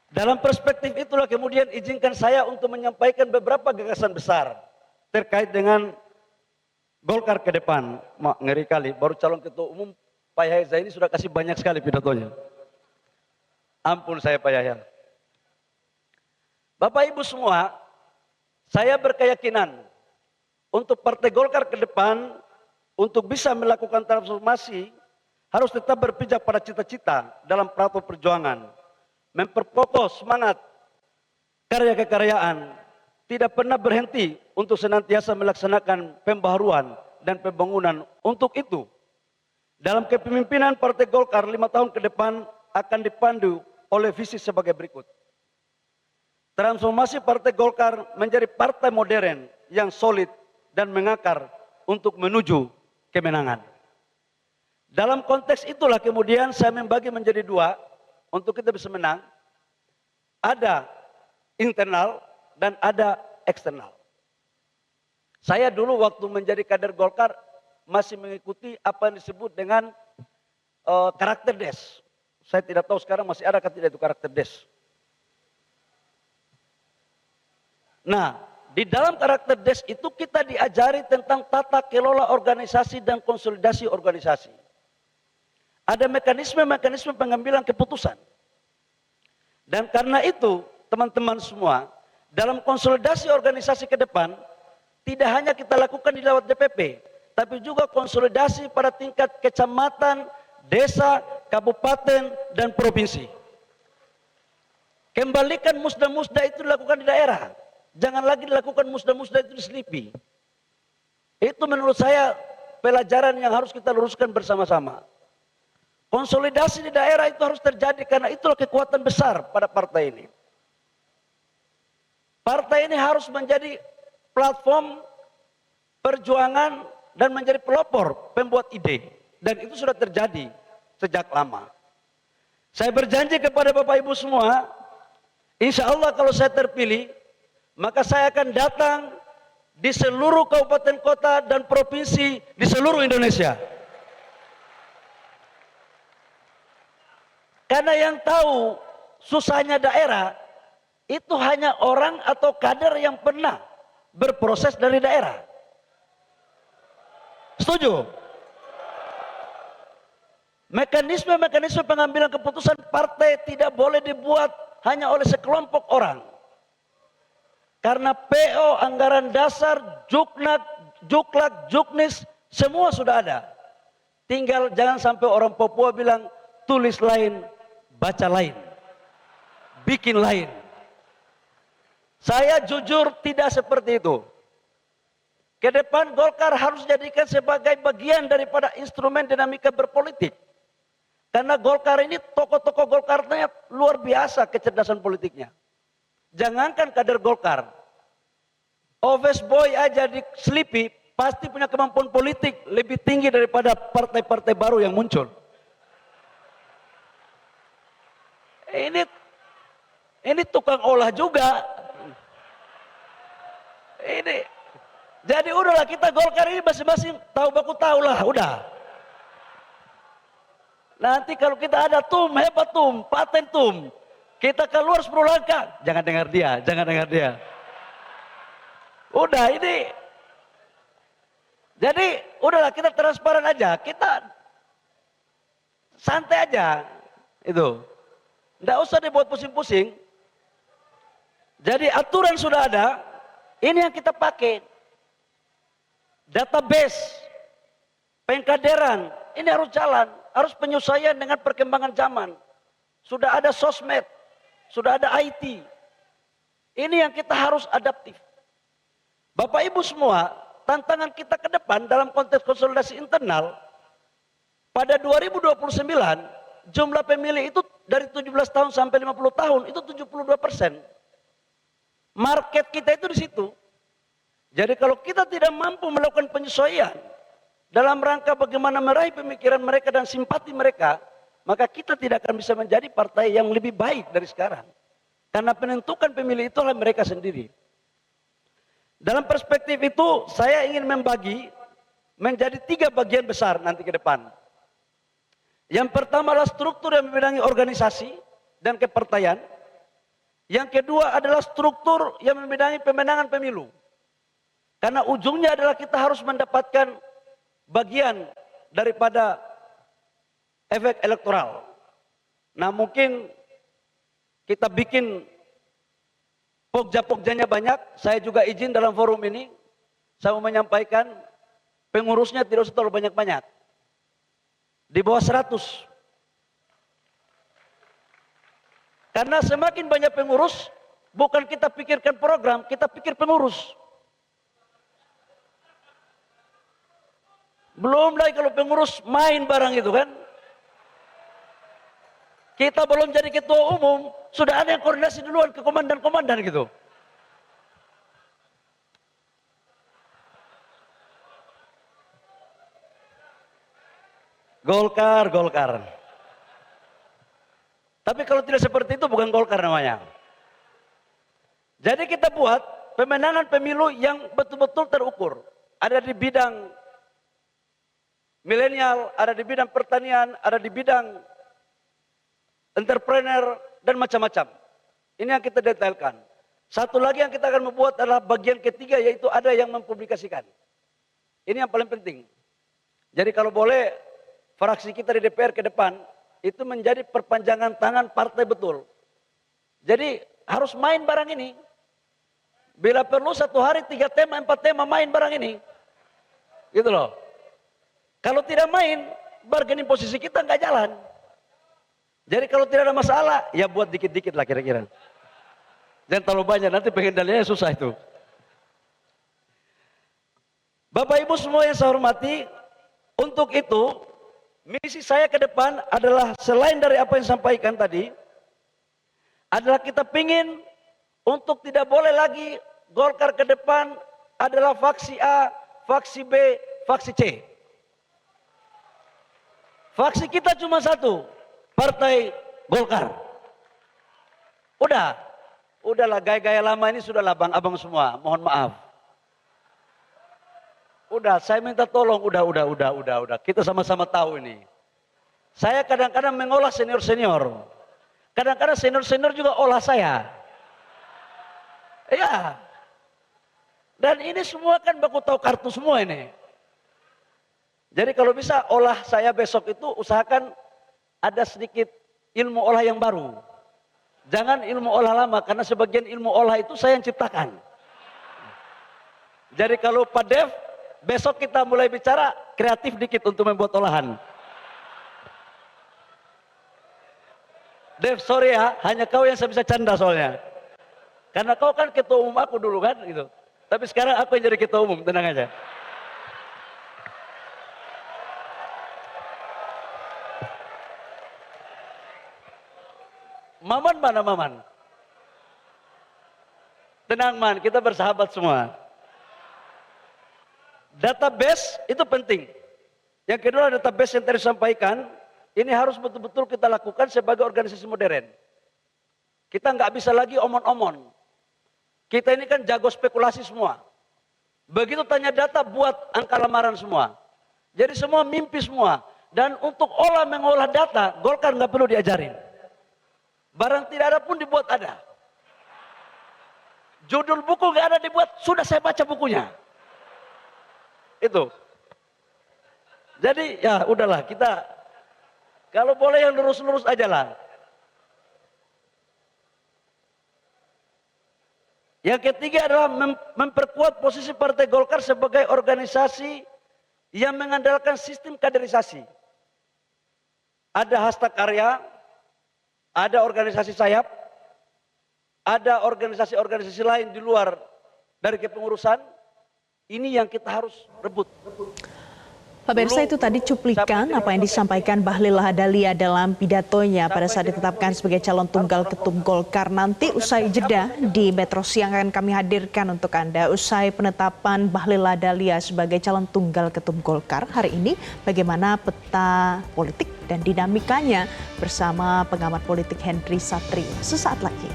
Dalam perspektif itulah kemudian izinkan saya untuk menyampaikan beberapa gagasan besar terkait dengan Golkar ke depan. Ngeri kali, baru calon ketua umum Pak Yahya Zaini sudah kasih banyak sekali pidatonya. Ampun saya Pak Yahya. Bapak Ibu semua, saya berkeyakinan untuk Partai Golkar ke depan, untuk bisa melakukan transformasi, harus tetap berpijak pada cita-cita dalam perahu perjuangan, memperkokoh semangat karya kekaryaan, tidak pernah berhenti untuk senantiasa melaksanakan pembaharuan dan pembangunan. Untuk itu, dalam kepemimpinan Partai Golkar 5 tahun ke depan akan dipandu oleh visi sebagai berikut. Transformasi Partai Golkar menjadi partai modern yang solid dan mengakar untuk menuju kemenangan. Dalam konteks itulah kemudian saya membagi menjadi dua untuk kita bisa menang. Ada internal dan ada eksternal. Saya dulu waktu menjadi kader Golkar masih mengikuti apa yang disebut dengan karakter DES. Saya tidak tahu sekarang masih ada atau tidak itu karakter DES. Nah, di dalam karakter DES itu kita diajari tentang tata kelola organisasi dan konsolidasi organisasi. Ada mekanisme-mekanisme pengambilan keputusan. Dan karena itu, teman-teman semua, dalam konsolidasi organisasi ke depan, tidak hanya kita lakukan di lewat DPP, tapi juga konsolidasi pada tingkat kecamatan, desa, kabupaten, dan provinsi. Kembalikan musda-musda itu dilakukan di daerah. Jangan lagi dilakukan musda-musda itu di Selipi. Itu menurut saya pelajaran yang harus kita luruskan bersama-sama. Konsolidasi di daerah itu harus terjadi karena itulah kekuatan besar pada partai ini. Partai ini harus menjadi platform perjuangan dan menjadi pelopor pembuat ide. Dan itu sudah terjadi sejak lama. Saya berjanji kepada Bapak Ibu semua, insya Allah kalau saya terpilih, maka saya akan datang di seluruh kabupaten kota dan provinsi di seluruh Indonesia. Karena yang tahu susahnya daerah itu hanya orang atau kader yang pernah berproses dari daerah. Setuju? Mekanisme-mekanisme pengambilan keputusan partai tidak boleh dibuat hanya oleh sekelompok orang. Karena PO, anggaran dasar, Juknak, Juklak, Juknis, semua sudah ada. Tinggal jangan sampai orang Papua bilang tulis lain, baca lain, bikin lain. Saya jujur tidak seperti itu. Ke depan Golkar harus dijadikan sebagai bagian daripada instrumen dinamika berpolitik. Karena Golkar ini tokoh-tokoh Golkarnya luar biasa kecerdasan politiknya. Jangankan kader Golkar, office boy aja di Selipi pasti punya kemampuan politik lebih tinggi daripada partai-partai baru yang muncul. Ini tukang olah juga. Jadi udahlah kita Golkar ini masing-masing tahu baku tahu lah, udah. Nanti kalau kita ada tum, hebat tum, paten tum, kita keluar 10 langkah, jangan dengar dia, jangan dengar dia. Udah ini. Jadi udahlah kita transparan aja, kita santai aja. Itu. Nggak usah dibuat pusing-pusing. Jadi aturan sudah ada, ini yang kita pakai. Database, pengkaderan, ini harus jalan, harus penyesuaian dengan perkembangan zaman. Sudah ada sosmed, sudah ada IT. Ini yang kita harus adaptif. Bapak Ibu semua, tantangan kita ke depan dalam konteks konsolidasi internal, pada 2029, jumlah pemilih itu dari 17 tahun sampai 50 tahun, itu 72%. Market kita itu di situ. Jadi kalau kita tidak mampu melakukan penyesuaian, dalam rangka bagaimana meraih pemikiran mereka dan simpati mereka, maka kita tidak akan bisa menjadi partai yang lebih baik dari sekarang. Karena penentukan pemilih itu adalah mereka sendiri. Dalam perspektif itu, saya ingin membagi menjadi 3 bagian besar nanti ke depan. Yang pertama adalah struktur yang membidangi organisasi dan kepartaian. Yang kedua adalah struktur yang membidangi pemenangan pemilu. Karena ujungnya adalah kita harus mendapatkan bagian daripada efek elektoral. Nah mungkin kita bikin pokja-pogjanya banyak. Saya juga izin dalam forum ini, saya mau menyampaikan pengurusnya tidak usah terlalu banyak-banyak. Di bawah 100. Karena semakin banyak pengurus, bukan kita pikirkan program, kita pikir pengurus. Belum lagi kalau pengurus main barang itu kan. Kita belum jadi ketua umum, sudah ada yang koordinasi duluan ke komandan-komandan gitu. Golkar, Golkar. Tapi kalau tidak seperti itu bukan Golkar namanya. Jadi kita buat pemenangan pemilu yang betul-betul terukur. Ada di bidang milenial, ada di bidang pertanian, ada di bidang entrepreneur, dan macam-macam. Ini yang kita detailkan. Satu lagi yang kita akan membuat adalah bagian ketiga, yaitu ada yang mempublikasikan. Ini yang paling penting. Jadi kalau boleh, fraksi kita di DPR ke depan, itu menjadi perpanjangan tangan partai betul. Jadi harus main barang ini. Bila perlu 1 hari 3 tema, 4 tema main barang ini. Gitu loh. Kalau tidak main, bargaining posisi kita nggak jalan. Jadi kalau tidak ada masalah, ya buat dikit-dikit lah kira-kira. Jangan terlalu banyak, nanti pengendaliannya susah itu. Bapak Ibu semua yang saya hormati, untuk itu misi saya ke depan adalah selain dari apa yang disampaikan tadi, adalah kita pingin untuk tidak boleh lagi Golkar ke depan adalah faksi A, faksi B, faksi C. Faksi kita cuma satu, Partai Golkar. Udahlah gaya-gaya lama ini sudahlah bang abang semua, mohon maaf. Udah, saya minta tolong, udah. Kita sama-sama tahu ini. Saya kadang-kadang mengolah senior-senior. Kadang-kadang senior-senior juga olah saya. Ya. Dan ini semua kan baku tahu kartu semua ini. Jadi kalau bisa olah saya besok itu usahakan ada sedikit ilmu olah yang baru. Jangan ilmu olah lama, karena sebagian ilmu olah itu saya yang ciptakan. Jadi kalau Pak Dev, besok kita mulai bicara kreatif dikit untuk membuat olahan. Dev, sorry ya, hanya kau yang saya bisa canda soalnya. Karena kau kan ketua umum aku dulu kan gitu. Tapi sekarang aku yang jadi ketua umum, tenang aja. Maman mana Maman? Tenang Man, kita bersahabat semua. Database itu penting. Yang kedua, database yang tadi disampaikan, ini harus betul-betul kita lakukan sebagai organisasi modern. Kita nggak bisa lagi omon-omon. Kita ini kan jago spekulasi semua. Begitu tanya data, buat angka lamaran semua. Jadi semua mimpi semua. Dan untuk mengolah data, Golkar nggak perlu diajarin. Barang tidak ada pun dibuat ada. Judul buku nggak ada dibuat, sudah saya baca bukunya. Itu. Jadi ya udahlah, kita kalau boleh yang lurus-lurus aja lah. Yang ketiga adalah memperkuat posisi Partai Golkar sebagai organisasi yang mengandalkan sistem kaderisasi. Ada hasta karya, ada organisasi sayap, ada organisasi-organisasi lain di luar dari kepengurusan. Ini yang kita harus rebut. Pak Bersa, itu tadi cuplikan apa yang disampaikan Bahlil Lahadalia dalam pidatonya pada saat ditetapkan sebagai calon tunggal ketum Golkar. Nanti usai jeda di Metro Siang akan kami hadirkan untuk Anda. Usai penetapan Bahlil Lahadalia sebagai calon tunggal ketum Golkar hari ini, bagaimana peta politik dan dinamikanya bersama pengamat politik Henry Satrio. Sesaat lagi.